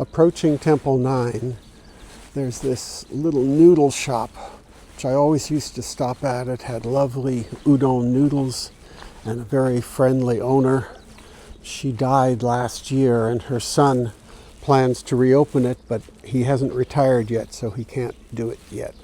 Approaching Temple 9, there's this little noodle shop, which I always used to stop at. It had lovely udon noodles and a very friendly owner. She died last year, and her son plans to reopen it, but he hasn't retired yet, so he can't do it yet.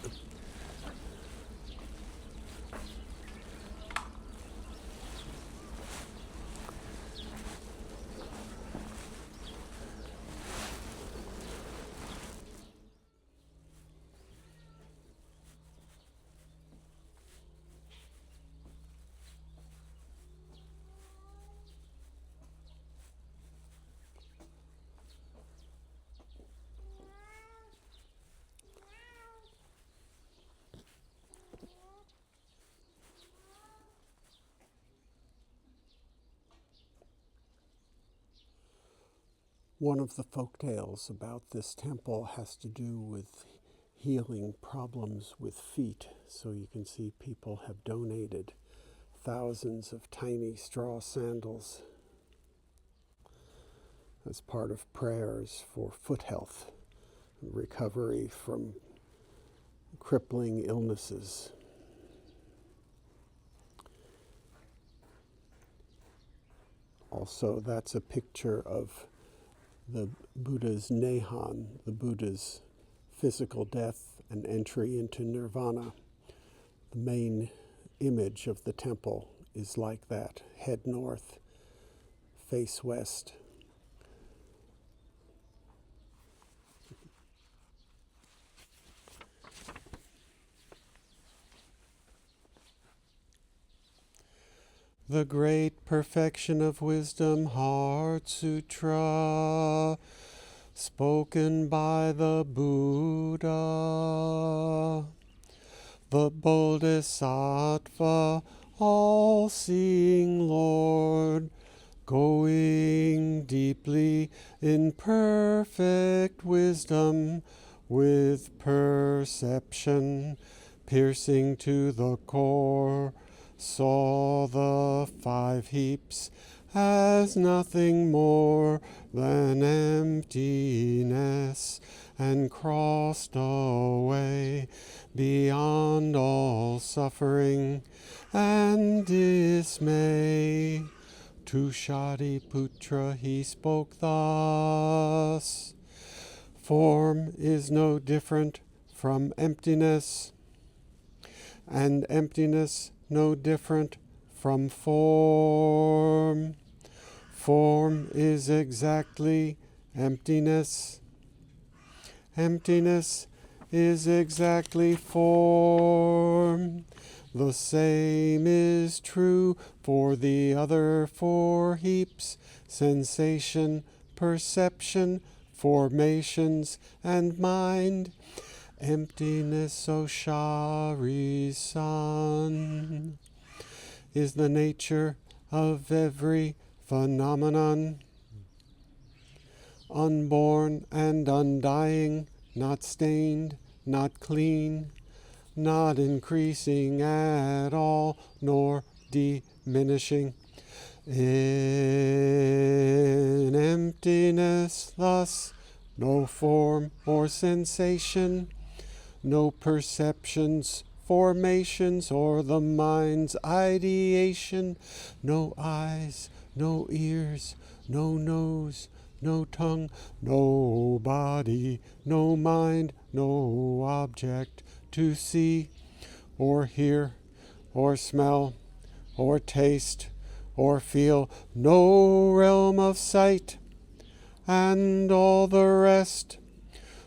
One of the folk tales about this temple has to do with healing problems with feet. So you can see people have donated thousands of tiny straw sandals as part of prayers for foot health and recovery from crippling illnesses. Also, that's a picture of the Buddha's Nehan, the Buddha's physical death and entry into nirvana. The main image of the temple is like that: head north, face west. The Great Perfection of Wisdom Heart Sutra, spoken by the Buddha, the Bodhisattva, all-seeing Lord, going deeply in perfect wisdom with perception, piercing to the core, saw the 5 heaps as nothing more than emptiness, and crossed away beyond all suffering and dismay. To Shariputra he spoke thus: form is no different from emptiness, and emptiness no different from form. Form is exactly emptiness. Emptiness is exactly form. The same is true for the other 4 heaps: sensation, perception, formations, and mind. Emptiness, O Shari-san, is the nature of every phenomenon. Unborn and undying, not stained, not clean, not increasing at all, nor diminishing. In emptiness, thus, no form or sensation, no perceptions, formations, or the mind's ideation, no eyes, no ears, no nose, no tongue, no body, no mind, no object to see, or hear, or smell, or taste, or feel, no realm of sight, and all the rest,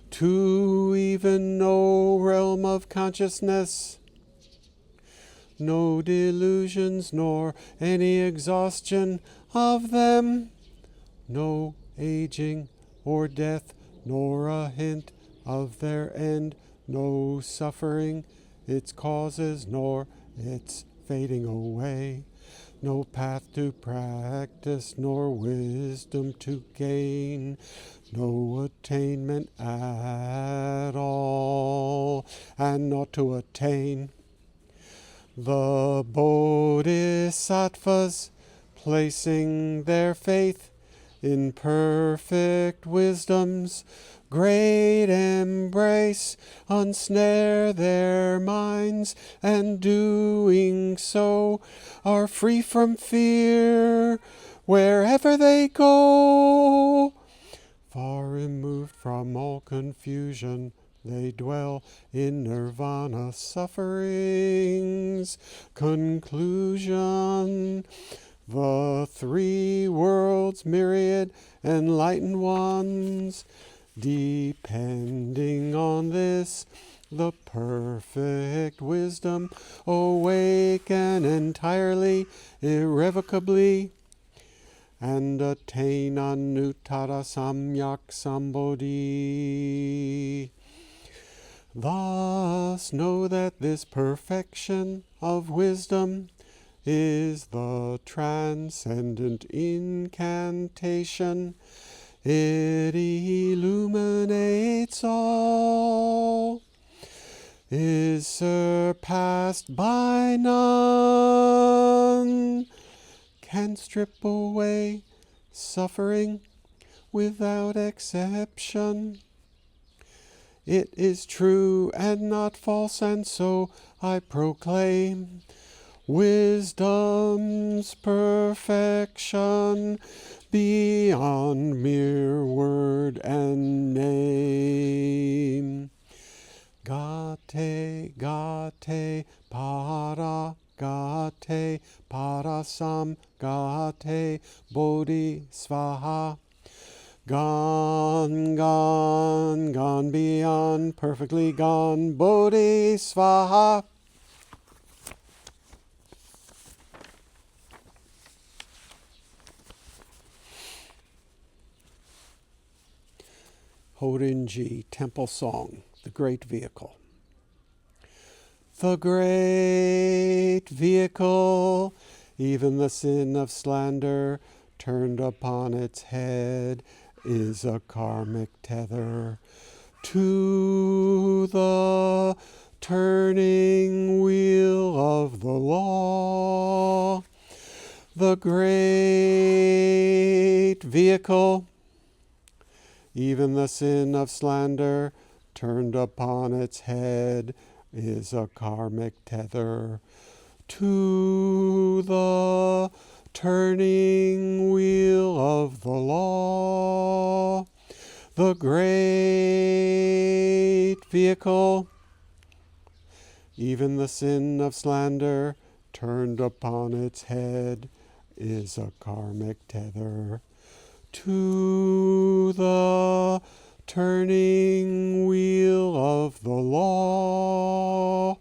to even no realm of consciousness. No delusions, nor any exhaustion of them. No aging or death, nor a hint of their end. No suffering, its causes, nor its fading away. No path to practice, nor wisdom to gain. No attainment at all, and not to attain. The Bodhisattvas, placing their faith In perfect wisdom's great embrace, unsnare their minds, and doing so are free from fear wherever they go. Far removed from all confusion, they dwell in nirvana sufferings. Conclusion: the three worlds, myriad enlightened ones, depending on this, the perfect wisdom, awaken entirely, irrevocably, and attain anuttara samyak sambodhi. Thus know that this perfection of wisdom is the transcendent incantation. It illuminates all, is surpassed by none, can strip away suffering without exception. It is true and not false, and so I proclaim wisdom's perfection beyond mere word and name. Gate, gate, para, gate, parasam, gate, bodhi, svaha. Gone, gone, gone beyond, perfectly gone, bodhi, svaha. Horinji Temple Song, the Great Vehicle. The great vehicle, even the sin of slander, turned upon its head, is a karmic tether to the turning wheel of the law. The great vehicle, even the sin of slander, turned upon its head, is a karmic tether to the turning wheel of the law. The great vehicle, even the sin of slander, turned upon its head, is a karmic tether to the turning wheel of the law.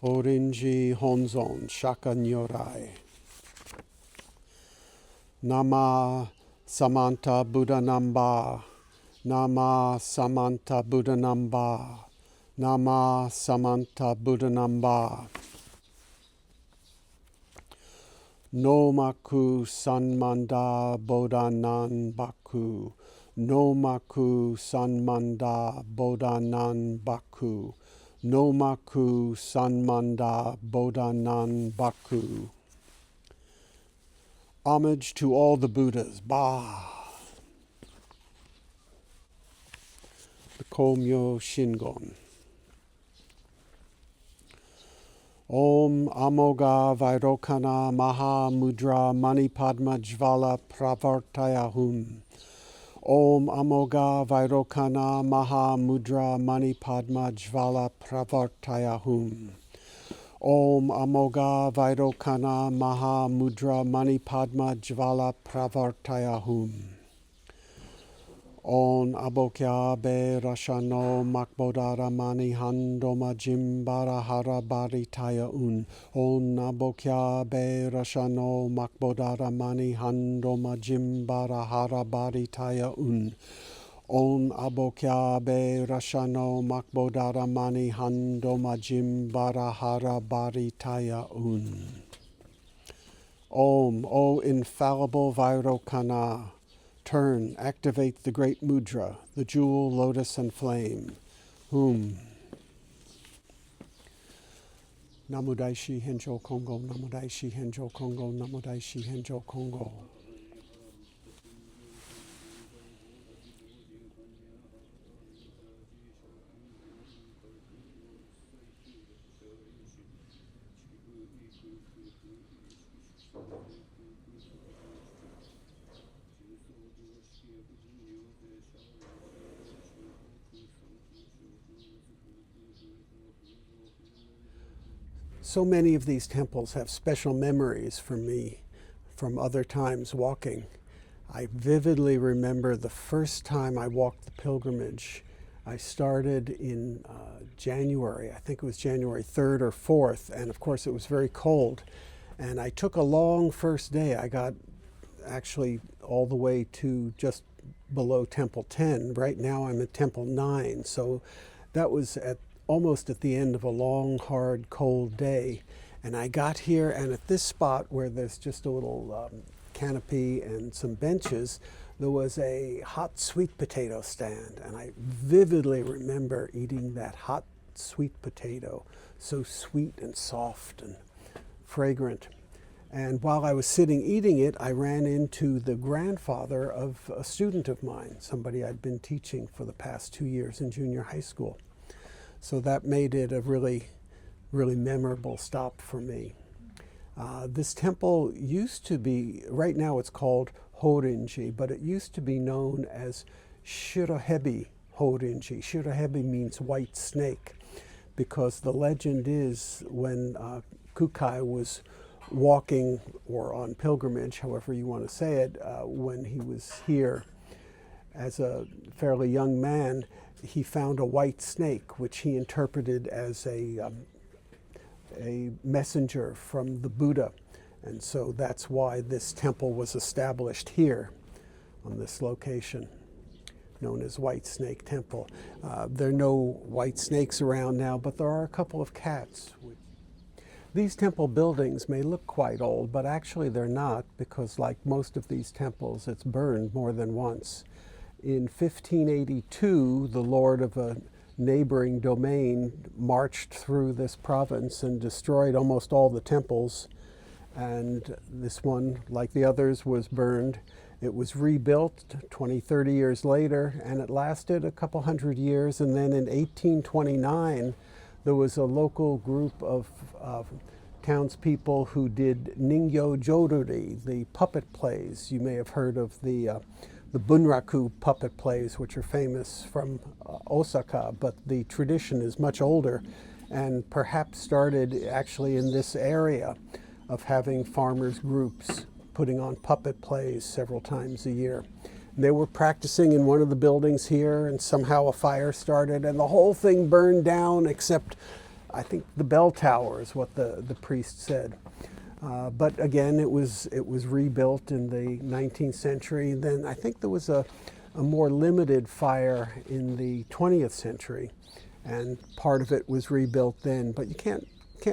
Horinji Honzon Shaka Nyorai. Nama Samanta Buddha Namba. Nama Samanta Buddha Namba. Nama Samanta Buddha Namba. Nomaku Sanmanda Bodanan Baku. Nomaku Sanmanda Bodanan Baku. Nomaku Sanmanda Bodanan Baku. Homage to all the Buddhas. Ba. The Komyo Shingon. Om Amoga Vairokana Maha Mudra Mani Padma Jvala Pravartayahum. Om Amoga Vairokana Maha Mudra Mani Padma Jvala Pravartayahum. Om Amoga Vairokana Maha Mudra Mani Padma Jvala Pravartayahum. On Abokya Be Rashano Makbodara Mani Handoma Jimbara Harabari Taya Un. On Abokya Be Rashano Makbodara Mani Handoma Jimbara Harabari Taya Un. On Abokya Be Rashano Makbodara Mani Handoma Jimbara Harabari Taya Un. Om, O infallible Vairokana, turn, activate the great mudra, the jewel, lotus, and flame, whom Namo Daishi Henjo Kongo, Namo Daishi Henjo Kongo, Namo Daishi Henjo Kongo. So many of these temples have special memories for me from other times walking. I vividly remember the first time I walked the pilgrimage. I started in January, I think it was January 3rd or 4th, and of course it was very cold. And I took a long first day. I got actually all the way to just below Temple 10. Right now I'm at Temple 9, so that was almost at the end of a long, hard, cold day. And I got here, and at this spot where there's just a little canopy and some benches, there was a hot sweet potato stand. And I vividly remember eating that hot sweet potato, so sweet and soft and fragrant. And while I was sitting eating it, I ran into the grandfather of a student of mine, somebody I'd been teaching for the past 2 years in junior high school. So that made it a really, really memorable stop for me. This temple used to be, right now it's called Horinji, but it used to be known as Shirohebi Horinji. Shirohebi means white snake, because the legend is when Kukai was walking or on pilgrimage, however you want to say it, when he was here as a fairly young man, he found a white snake, which he interpreted as a messenger from the Buddha. And so that's why this temple was established here on this location, known as White Snake Temple. There are no white snakes around now, but there are a couple of cats. These temple buildings may look quite old, but actually they're not, because like most of these temples, it's burned more than once. In 1582, the lord of a neighboring domain marched through this province and destroyed almost all the temples. And this one, like the others, was burned. It was rebuilt 20, 30 years later, and it lasted a couple hundred years. And then in 1829, there was a local group of townspeople who did Ningyo Jodori, the puppet plays. You may have heard of the Bunraku puppet plays, which are famous from Osaka, but the tradition is much older and perhaps started actually in this area of having farmers groups putting on puppet plays several times a year. And they were practicing in one of the buildings here, and somehow a fire started and the whole thing burned down, except I think the bell tower is what the priest said. But again, it was rebuilt in the 19th century. And then I think there was a more limited fire in the 20th century, and part of it was rebuilt then. But you can't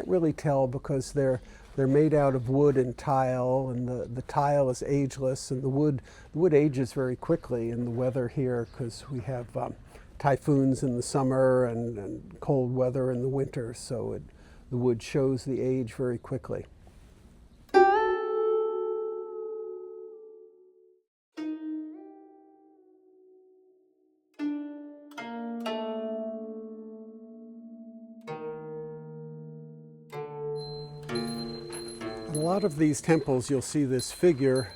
really tell, because they're made out of wood and tile, and the tile is ageless, and the wood ages very quickly in the weather here, because we have typhoons in the summer and cold weather in the winter, so the wood shows the age very quickly. In a lot of these temples, you'll see this figure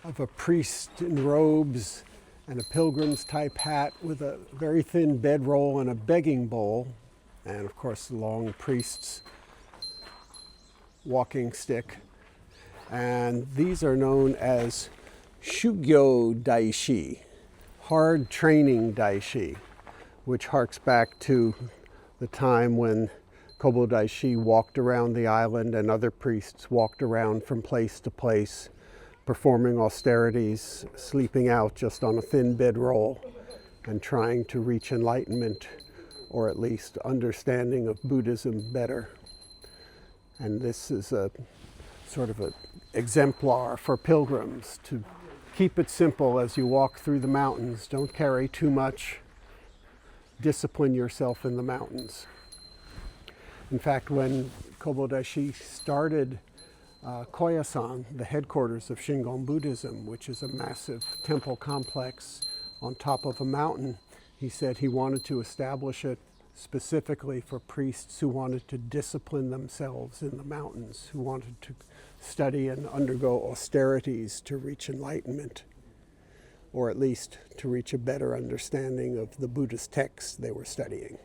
of a priest in robes and a pilgrim's type hat with a very thin bedroll and a begging bowl, and of course the long priest's walking stick. And these are known as Shugyo Daishi, hard training Daishi, which harks back to the time when Kobo Daishi walked around the island and other priests walked around from place to place, performing austerities, sleeping out just on a thin bedroll, and trying to reach enlightenment, or at least understanding of Buddhism better. And this is a sort of an exemplar for pilgrims, to keep it simple as you walk through the mountains. Don't carry too much. Discipline yourself in the mountains. In fact, when Kobodashi started Koyasan, the headquarters of Shingon Buddhism, which is a massive temple complex on top of a mountain. He said he wanted to establish it specifically for priests who wanted to discipline themselves in the mountains, who wanted to study and undergo austerities to reach enlightenment, or at least to reach a better understanding of the Buddhist texts they were studying.